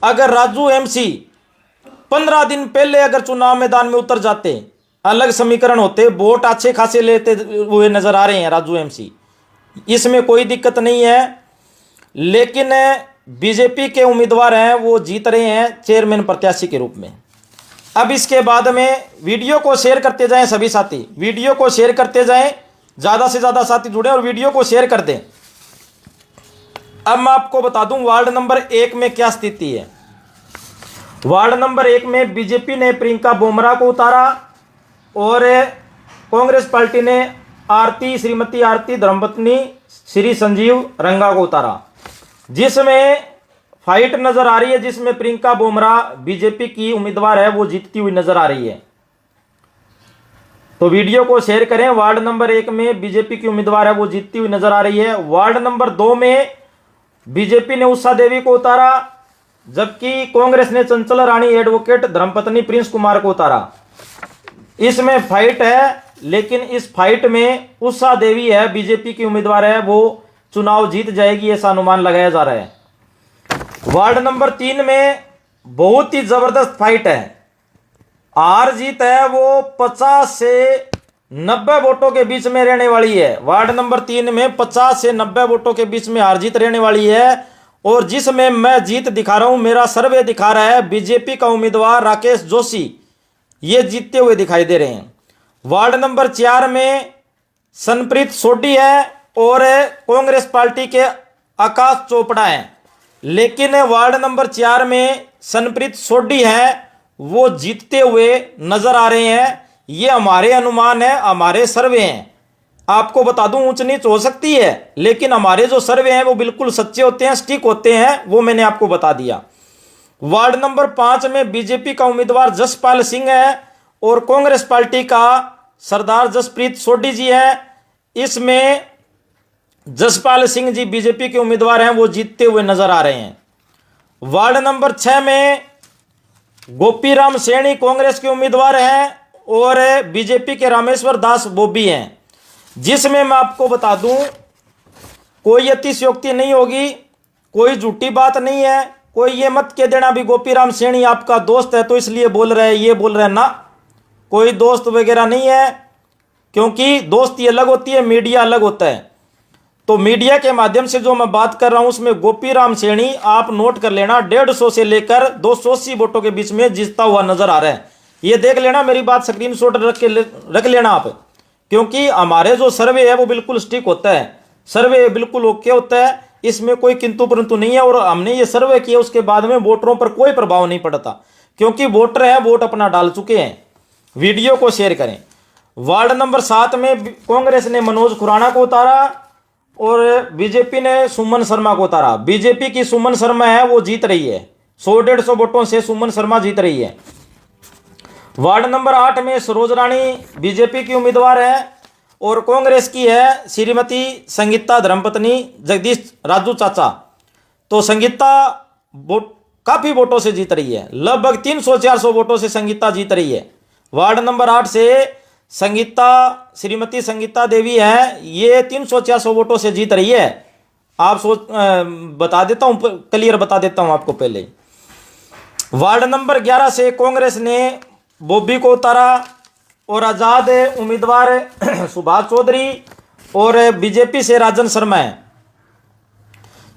अगर राजू एमसी 15 दिन पहले अगर चुनाव मैदान में उतर जाते, अलग समीकरण होते, वोट अच्छे खासे लेते हुए नजर आ रहे हैं राजू एमसी, इसमें कोई दिक्कत नहीं है। लेकिन बीजेपी के उम्मीदवार हैं वो जीत रहे हैं चेयरमैन प्रत्याशी के रूप में। अब इसके बाद में वीडियो को शेयर करते जाएं सभी साथी, वीडियो को शेयर करते जाएं, ज़्यादा से ज़्यादा साथी जुड़े और वीडियो को शेयर कर दें। अब मैं आपको बता दूं वार्ड नंबर 1 में क्या स्थिति है। वार्ड नंबर 1 में बीजेपी ने प्रियंका बोमरा को उतारा और कांग्रेस पार्टी ने श्रीमती आरती धर्मपत्नी श्री संजीव रंगा को उतारा, जिसमें फाइट नजर आ रही है, जिसमें प्रियंका बोमरा बीजेपी की उम्मीदवार है वो जीतती हुई नजर आ रही है। तो वीडियो को शेयर करें। वार्ड नंबर 1 में बीजेपी की उम्मीदवार है वो जीतती हुई नजर आ रही है। वार्ड नंबर 2 में बीजेपी ने उषा देवी को उतारा, जबकि कांग्रेस ने चंचल रानी एडवोकेट धर्मपत्नी प्रिंस कुमार को उतारा। इसमें फाइट है, लेकिन इस फाइट में उषा देवी है बीजेपी की उम्मीदवार है वो चुनाव जीत जाएगी, ऐसा अनुमान लगाया जा रहा है। वार्ड नंबर 3 में बहुत ही जबरदस्त फाइट है। हार जीत है वो 50 से 90 वोटों के बीच में रहने वाली है। वार्ड नंबर 3 में 50 से 90 वोटों के बीच में हार जीत रहने वाली है, और जिसमें मैं जीत दिखा रहा हूं, मेरा सर्वे दिखा रहा है बीजेपी का उम्मीदवार राकेश जोशी ये जीतते हुए दिखाई दे रहे हैं। वार्ड नंबर 4 में सनप्रीत सोडी है और कांग्रेस पार्टी के आकाश चोपड़ा है, लेकिन वार्ड नंबर 4 में सनप्रीत सोडी है वो जीतते हुए नजर आ रहे हैं। ये हमारे अनुमान है, हमारे सर्वे हैं। आपको बता दूं ऊंच नीच हो सकती है, लेकिन हमारे जो सर्वे हैं वो बिल्कुल सच्चे होते हैं, स्टिक होते हैं, वो मैंने आपको बता दिया। वार्ड नंबर 5 में बीजेपी का उम्मीदवार जसपाल सिंह है और कांग्रेस पार्टी का सरदार जसप्रीत सोडी जी है। इसमें जसपाल सिंह जी बीजेपी के उम्मीदवार हैं वो जीतते हुए नजर आ रहे हैं। वार्ड नंबर 6 में गोपीराम सैनी कांग्रेस के उम्मीदवार हैं और बीजेपी के रामेश्वर दास बोबी हैं, जिसमें मैं आपको बता दूं कोई अतिशयोक्ति नहीं होगी, कोई झूठी बात नहीं है। कोई ये मत कह देना भी गोपीराम सैनी आपका दोस्त है तो इसलिए बोल रहे हैं, ये बोल रहे हैं ना, कोई दोस्त वगैरह नहीं है, क्योंकि दोस्ती अलग होती है, मीडिया अलग होता है। तो मीडिया के माध्यम से जो मैं बात कर रहा हूं उसमें गोपीराम सैनी आप नोट कर लेना 150 से लेकर 280 वोटों के बीच में जीतता हुआ नजर आ रहा है। ये देख लेना, मेरी बात स्क्रीनशॉट रख लेना आप, क्योंकि हमारे जो सर्वे है वो बिल्कुल स्टिक होता है, सर्वे बिल्कुल ओके होता है, इसमें कोई किंतु परंतु नहीं है। और हमने ये सर्वे किया उसके बाद में वोटरों पर कोई प्रभाव नहीं पड़ता, क्योंकि वोटर हैं वोट अपना डाल चुके हैं। वीडियो को शेयर करें। वार्ड नंबर 7 में कांग्रेस ने मनोज खुराना को उतारा और बीजेपी ने सुमन शर्मा को उतारा। बीजेपी की सुमन शर्मा है वो जीत रही है, 100-150 वोटों से सुमन शर्मा जीत रही है। वार्ड नंबर 8 में सरोज रानी बीजेपी की उम्मीदवार है और कांग्रेस की है श्रीमती संगीता धर्मपत्नी जगदीश राजू चाचा। तो संगीता काफी वोटों से जीत रही है, लगभग 300-400 वोटों से संगीता जीत रही है। वार्ड नंबर 8 से श्रीमती संगीता देवी है, ये 300-400 वोटों से जीत रही है। आप बता देता हूं, क्लियर बता देता हूं आपको पहले। वार्ड नंबर 11 से कांग्रेस ने बॉबी को उतारा और आजाद उम्मीदवार सुभाष चौधरी और बीजेपी से राजन शर्मा है।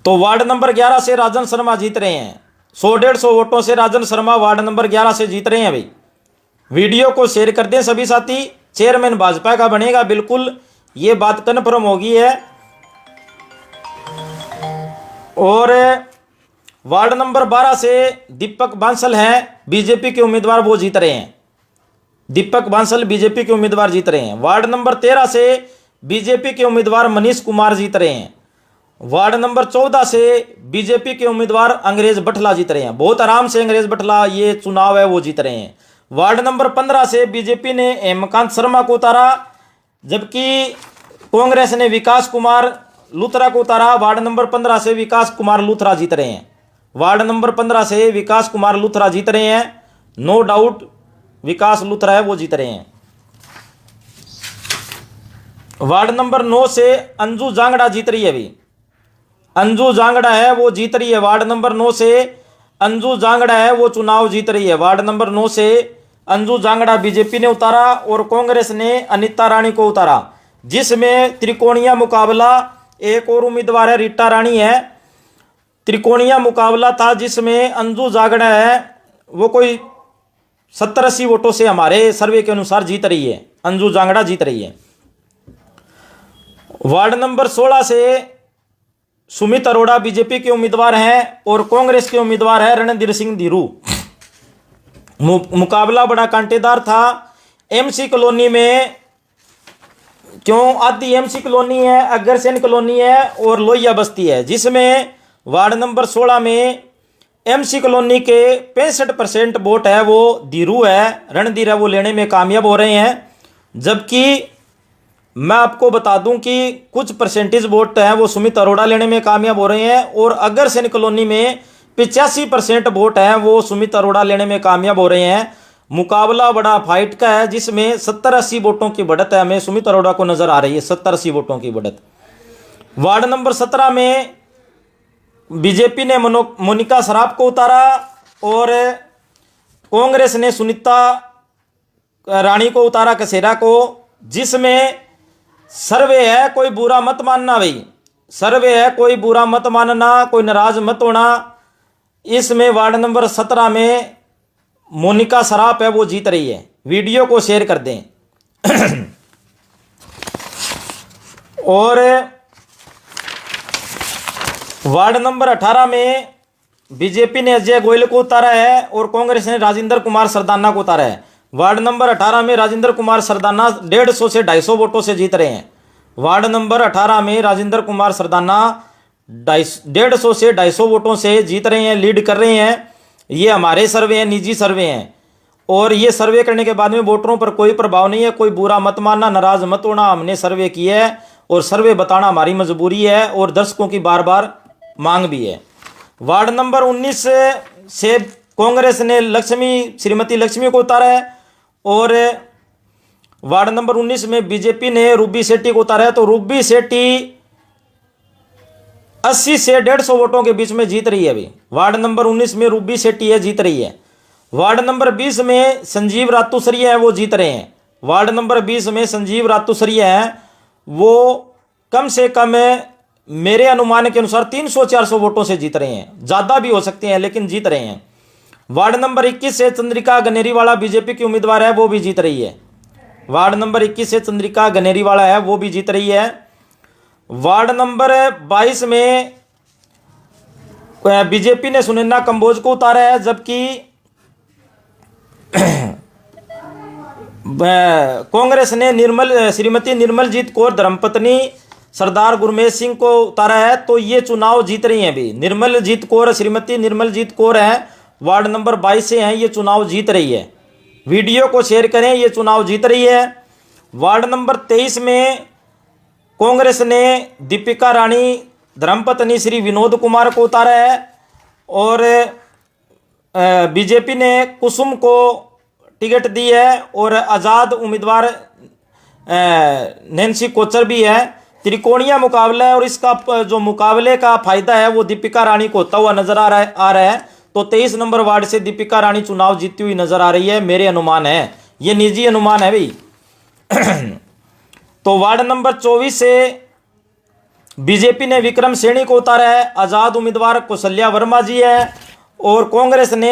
तो वार्ड नंबर 11 से राजन शर्मा जीत रहे हैं, 100-150 वोटों से राजन शर्मा वार्ड नंबर 11 से जीत रहे हैं। भाई वीडियो को शेयर कर दें सभी साथी। चेयरमैन भाजपा का बनेगा, बिल्कुल ये बात कन्फर्म होगी है। और वार्ड नंबर 12 से दीपक बांसल हैं बीजेपी के उम्मीदवार, वो जीत रहे हैं। दीपक बांसल बीजेपी के उम्मीदवार जीत रहे हैं। वार्ड नंबर 13 से बीजेपी के उम्मीदवार मनीष कुमार जीत रहे हैं। वार्ड नंबर 14 से बीजेपी के उम्मीदवार अंग्रेज बठला जीत रहे हैं, बहुत आराम से अंग्रेज बठला ये चुनाव है वो जीत रहे हैं। वार्ड नंबर 15 से बीजेपी ने हेमकांत शर्मा को उतारा, जबकि कांग्रेस ने विकास कुमार लूथरा को उतारा। वार्ड नंबर 15 से विकास कुमार लूथरा जीत रहे हैं। वार्ड नंबर 15 से विकास कुमार लूथरा जीत रहे हैं, नो डाउट विकास लूथरा है वो जीत रहे हैं। वार्ड नंबर 9 से अंजू जांगड़ा जीत रही है। अभी अंजू जांगड़ा है वो जीत रही है वार्ड नंबर 9 से। अंजू जांगड़ा है वो चुनाव जीत रही है। वार्ड नंबर 9 से अंजू जांगड़ा बीजेपी ने उतारा और कांग्रेस ने अनीता रानी को उतारा, जिसमें त्रिकोणीय मुकाबला, एक और उम्मीदवार है रीटा रानी है। त्रिकोणीय मुकाबला था जिसमें अंजू जांगड़ा है वो कोई 70-80 वोटों से हमारे सर्वे के अनुसार जीत रही है, अंजू जांगड़ा जीत रही है। वार्ड नंबर 16 से सुमित अरोड़ा बीजेपी के उम्मीदवार हैं और कांग्रेस के उम्मीदवार है रणधीर सिंह धीरू। मुकाबला बड़ा कांटेदार था। एमसी कॉलोनी में, क्यों आदि एमसी कॉलोनी है, अग्रसेन कॉलोनी है और लोहिया बस्ती है, जिसमें वार्ड नंबर 16 में एमसी कॉलोनी के 65% वोट है वो धीरू है, रणधीर है वो लेने में कामयाब हो रहे हैं। जबकि मैं आपको बता दूं कि कुछ परसेंटेज वोट हैं वो सुमित अरोड़ा लेने में कामयाब हो रहे हैं और अग्रसेन कॉलोनी में 85% वोट हैं वो सुमित अरोड़ा लेने में कामयाब हो रहे हैं। मुकाबला बड़ा फाइट का है जिसमें 70-80 वोटों की बढ़त है, हमें सुमित अरोड़ा को नजर आ रही है 70-80 वोटों की बढ़त। वार्ड नंबर 17 में बीजेपी ने मोनिका सराफ को उतारा और कांग्रेस ने सुनीता रानी को उतारा कसेरा को, जिसमें सर्वे है कोई बुरा मत मानना भाई, सर्वे है कोई बुरा मत मानना, कोई नाराज मत होना। इसमें वार्ड नंबर 17 में मोनिका सराफ है वो जीत रही है। वीडियो को शेयर कर दें। और वार्ड नंबर 18 में बीजेपी ने अजय गोयल को उतारा है और कांग्रेस ने राजेंद्र कुमार सरदाना को उतारा है। वार्ड नंबर 18 में राजेंद्र कुमार सरदाना 150 से 250 वोटों से जीत रहे हैं। वार्ड नंबर 18 में राजेंद्र कुमार सरदाना 150 से 250 वोटों से जीत रहे हैं, लीड कर रहे हैं। ये हमारे सर्वे हैं, निजी सर्वे हैं, और ये सर्वे करने के बाद में वोटरों पर कोई प्रभाव नहीं है। कोई बुरा मत मानना, नाराज मत होना, हमने सर्वे किया है और सर्वे बताना हमारी मजबूरी है और दर्शकों की बार बार मांग भी है। वार्ड नंबर 19 से कांग्रेस ने श्रीमती लक्ष्मी को उतारा है और वार्ड नंबर 19 में बीजेपी ने रूबी सेठी को उतारा है। तो रूबी सेठी 80 से 150 वोटों के बीच में जीत रही है। अभी वार्ड नंबर 19 में रूबी सेठी है, जीत रही है। वार्ड नंबर 20 में संजीव रातूसरिया है वो जीत रहे हैं। वार्ड नंबर 20 में संजीव रातूसरिया है वो कम से कम मेरे अनुमान के अनुसार 300-400 वोटों से जीत रहे हैं, ज्यादा भी हो सकते हैं लेकिन जीत रहे हैं। वार्ड नंबर 21 से चंद्रिका गनेरीवाला बीजेपी की उम्मीदवार है वो भी जीत रही है। वार्ड नंबर 21 से चंद्रिका गनेरीवाला है वो भी जीत रही है। वार्ड नंबर 22 में बीजेपी ने सुनैना कंबोज को उतारा है, जबकि कांग्रेस ने श्रीमती निर्मलजीत कौर धर्मपत्नी सरदार गुरमेश सिंह को उतारा है। तो ये चुनाव जीत रही हैं। अभी निर्मलजीत कौर, श्रीमती निर्मलजीत कौर है, वार्ड नंबर 22 से हैं, ये चुनाव जीत रही है। वीडियो को शेयर करें, ये चुनाव जीत रही है। वार्ड नंबर 23 में कांग्रेस ने दीपिका रानी धर्मपत्नी श्री विनोद कुमार को उतारा है और बीजेपी ने कुसुम को टिकट दी है और आज़ाद उम्मीदवार नैन्सी कोचर भी है। त्रिकोणीय मुकाबला है और इसका जो मुकाबले का फायदा है वो दीपिका रानी को होता हुआ नजर आ रहा है। तो 23 नंबर वार्ड से दीपिका रानी चुनाव जीतती हुई नजर आ रही है, मेरे अनुमान है, ये निजी अनुमान है भाई। तो वार्ड नंबर 24 से बीजेपी ने विक्रम सैनी को उतारा है, आजाद उम्मीदवार कौशल्या वर्मा जी है और कांग्रेस ने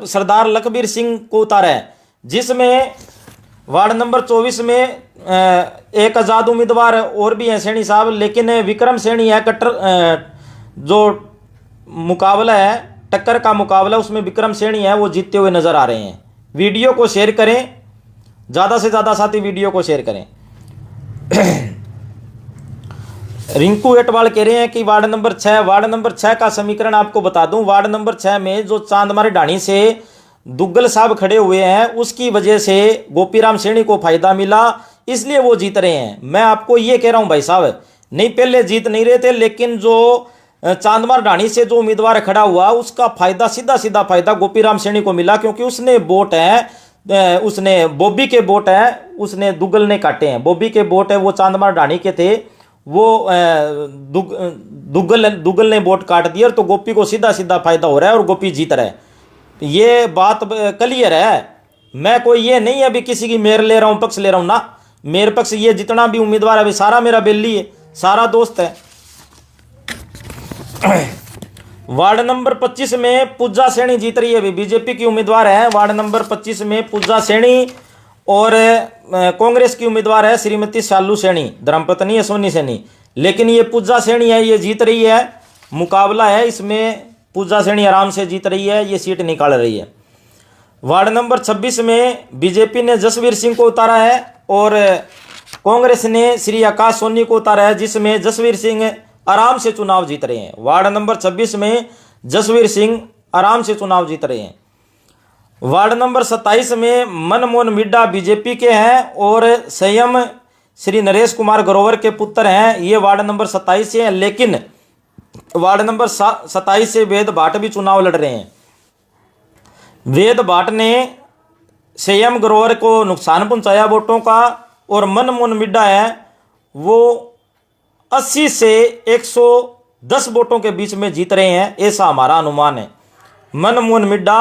सरदार लखबीर सिंह को उतारा है, जिसमें वार्ड नंबर 24 में एक आजाद उम्मीदवार और भी हैं सैनी साहब, लेकिन विक्रम सैनी है कट्टर जो मुकाबला है, टक्कर का मुकाबला, उसमें विक्रम सैनी है वो जीतते हुए नजर आ रहे हैं। वीडियो को शेयर करें, ज़्यादा से ज़्यादा साथी वीडियो को शेयर करें। रिंकू एटवाल कह रहे हैं कि वार्ड नंबर 6 का समीकरण आपको बता दूं। वार्ड नंबर 6 में जो चांदमारी ढाणी से दुग्गल साहब खड़े हुए हैं उसकी वजह से गोपीराम सैनी को फायदा मिला, इसलिए वो जीत रहे हैं। मैं आपको ये कह रहा हूं भाई साहब, नहीं पहले जीत नहीं रहे थे, लेकिन जो चांदमार ढाणी से जो उम्मीदवार खड़ा हुआ उसका फायदा सीधा फायदा गोपीराम सैनी को मिला, क्योंकि उसने वोट है, उसने बॉबी के वोट है, उसने दुग्गल ने काटे हैं, बॉबी के वोट है वो चांदमार ढाणी के थे वो दुग्गल ने वोट काट दिया, तो गोपी को सीधा सीधा फायदा हो रहा है और गोपी जीत रहा है। ये बात क्लियर है। मैं कोई ये नहीं है अभी किसी की मेयर ले रहा हूँ, पक्ष ले रहा हूँ ना। मेरे पक्ष ये जितना भी उम्मीदवार है अभी सारा मेरा बेली है, सारा दोस्त है। वार्ड नंबर 25 में पूजा सैनी जीत रही है, अभी बीजेपी की उम्मीदवार है। वार्ड नंबर 25 में पूजा सैनी और कांग्रेस की उम्मीदवार है श्रीमती शालू सैनी, धर्मपत्नी है सोनी सैनी। लेकिन ये पूजा सैनी है, ये जीत रही है। मुकाबला है इसमें, पूजा सैनी आराम से जीत रही है, ये सीट निकाल रही है। वार्ड नंबर 26 में बीजेपी ने जसवीर सिंह को उतारा है और कांग्रेस ने श्री आकाश सोनी को उतारा है, जिसमें जसवीर सिंह आराम से चुनाव जीत रहे हैं। वार्ड नंबर 26 में जसवीर सिंह आराम से चुनाव जीत रहे हैं। वार्ड नंबर 27 में मनमोहन मिड्डा बीजेपी के हैं और संयम श्री नरेश कुमार ग्रोवर के पुत्र हैं, ये वार्ड नंबर 27 से हैं। लेकिन वार्ड नंबर 27 से वेद भाट भी चुनाव लड़ रहे हैं। वेद भाट ने संयम ग्रोवर को नुकसान पहुंचाया वोटों का, और मनमोहन मिड्डा है वो 80 से 110 वोटों के बीच में जीत रहे हैं, ऐसा हमारा अनुमान है। मनमोहन मिड्डा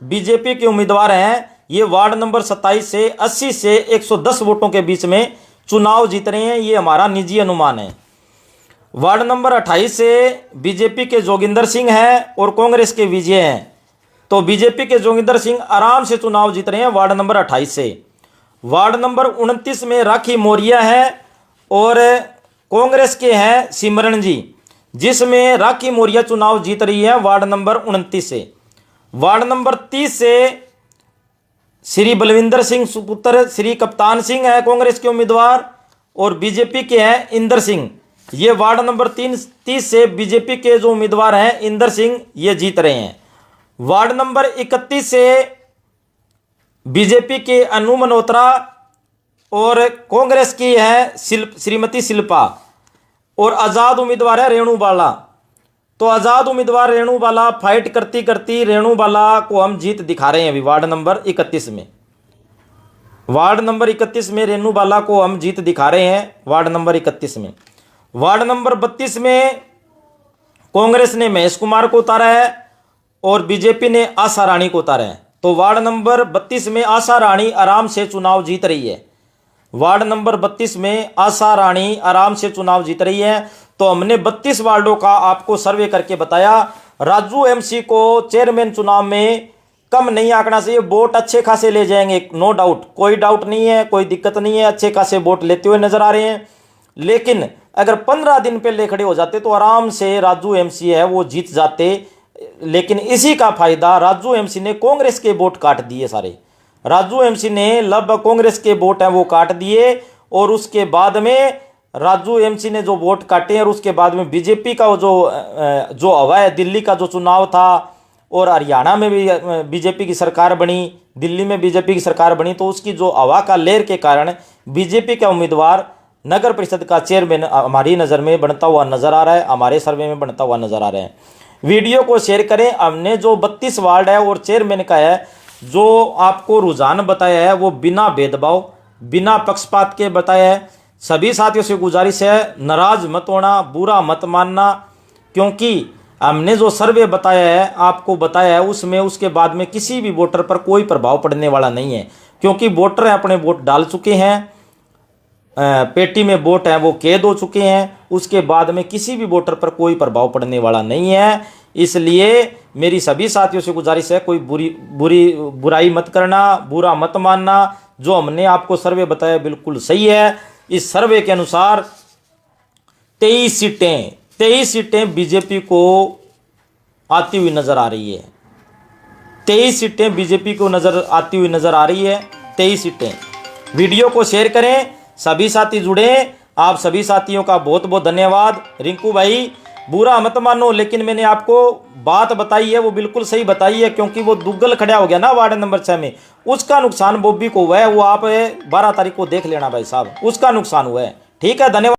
बीजेपी के उम्मीदवार हैं, ये वार्ड नंबर 27 से 80 से 110 वोटों के बीच में चुनाव जीत रहे हैं, ये हमारा निजी अनुमान है। वार्ड नंबर 28 से बीजेपी के जोगिंदर सिंह हैं और कांग्रेस के विजय हैं, तो बीजेपी के जोगिंदर सिंह आराम से चुनाव जीत रहे हैं वार्ड नंबर 28 से। वार्ड नंबर 29 में राखी मौर्य है और कांग्रेस के हैं सिमरन जी, जिसमें राखी मौर्य चुनाव जीत रही है वार्ड नंबर 29 से। वार्ड नंबर 30 से श्री बलविंदर सिंह सुपुत्र श्री कप्तान सिंह है कांग्रेस के उम्मीदवार, और बीजेपी के हैं इंदर सिंह। ये वार्ड नंबर 30 से बीजेपी के जो उम्मीदवार हैं इंदर सिंह, ये जीत रहे हैं। वार्ड नंबर 31 से बीजेपी के अनु मल्होत्रा और कांग्रेस की है श्रीमती शिल्पा, और आज़ाद उम्मीदवार है रेणु बाला। तो आज़ाद उम्मीदवार रेणु बाला फाइट करती करती रेणु बाला को हम जीत दिखा रहे हैं अभी वार्ड नंबर 31 में। वार्ड नंबर 31 में रेणु बाला को हम जीत दिखा रहे हैं वार्ड नंबर 31 में। वार्ड नंबर 32 में कांग्रेस ने महेश कुमार को उतारा है और बीजेपी ने आशा रानी को उतारा है, तो वार्ड नंबर 32 में आशा रानी आराम से चुनाव जीत रही है। वार्ड नंबर 32 में आशा रानी आराम से चुनाव जीत रही है। तो हमने 32 वार्डों का आपको सर्वे करके बताया। राजू एमसी को चेयरमैन चुनाव में कम नहीं आंकना चाहिए, वोट अच्छे खासे ले जाएंगे, नो डाउट, कोई डाउट नहीं है, कोई दिक्कत नहीं है, अच्छे खासे वोट लेते हुए नजर आ रहे हैं। लेकिन अगर 15 दिन पहले खड़े हो जाते तो आराम से राजू एमसी है वो जीत जाते। लेकिन इसी का फायदा राजू एमसी ने कांग्रेस के वोट काट दिए सारे। राजू एमसी ने लगभग कांग्रेस के वोट हैं वो काट दिए, और उसके बाद में राजू एमसी ने जो वोट काटे और उसके बाद में बीजेपी का जो हवा है, दिल्ली का जो चुनाव था और हरियाणा में भी बीजेपी की सरकार बनी, दिल्ली में बीजेपी की सरकार बनी, तो उसकी जो हवा का लहर के कारण बीजेपी का उम्मीदवार नगर परिषद का चेयरमैन हमारी नज़र में बनता हुआ नजर आ रहा है, हमारे सर्वे में बनता हुआ नजर आ रहा है। वीडियो को शेयर करें। हमने जो 32 वार्ड है और चेयरमैन का है जो आपको रुझान बताया है वो बिना भेदभाव बिना पक्षपात के बताया है। सभी साथियों से गुजारिश है नाराज मत होना, बुरा मत मानना, क्योंकि हमने जो सर्वे बताया है आपको बताया है उसमें उसके बाद में किसी भी वोटर पर कोई प्रभाव पड़ने वाला नहीं है, क्योंकि वोटर अपने वोट डाल चुके हैं, पेटी में वोट है वो कैद हो चुके हैं, उसके बाद में किसी भी वोटर पर कोई प्रभाव पड़ने वाला नहीं है। इसलिए मेरी सभी साथियों से गुजारिश है कोई बुराई मत करना, बुरा मत मानना। जो हमने आपको सर्वे बताया बिल्कुल सही है। इस सर्वे के अनुसार 23 सीटें बीजेपी को आती हुई नजर आ रही है। 23 सीटें बीजेपी को आती हुई नजर आ रही है, 23 सीटें। वीडियो को शेयर करें, सभी साथी जुड़े। आप सभी साथियों का बहुत बहुत धन्यवाद। रिंकू भाई बुरा मत मानो, लेकिन मैंने आपको बात बताई है वो बिल्कुल सही बताई है, क्योंकि वो दुग्गल खड़ा हो गया ना वार्ड नंबर 6 में, उसका नुकसान बॉबी को हुआ है। वो आप 12 तारीख को देख लेना भाई साहब, उसका नुकसान हुआ है। ठीक है, धन्यवाद।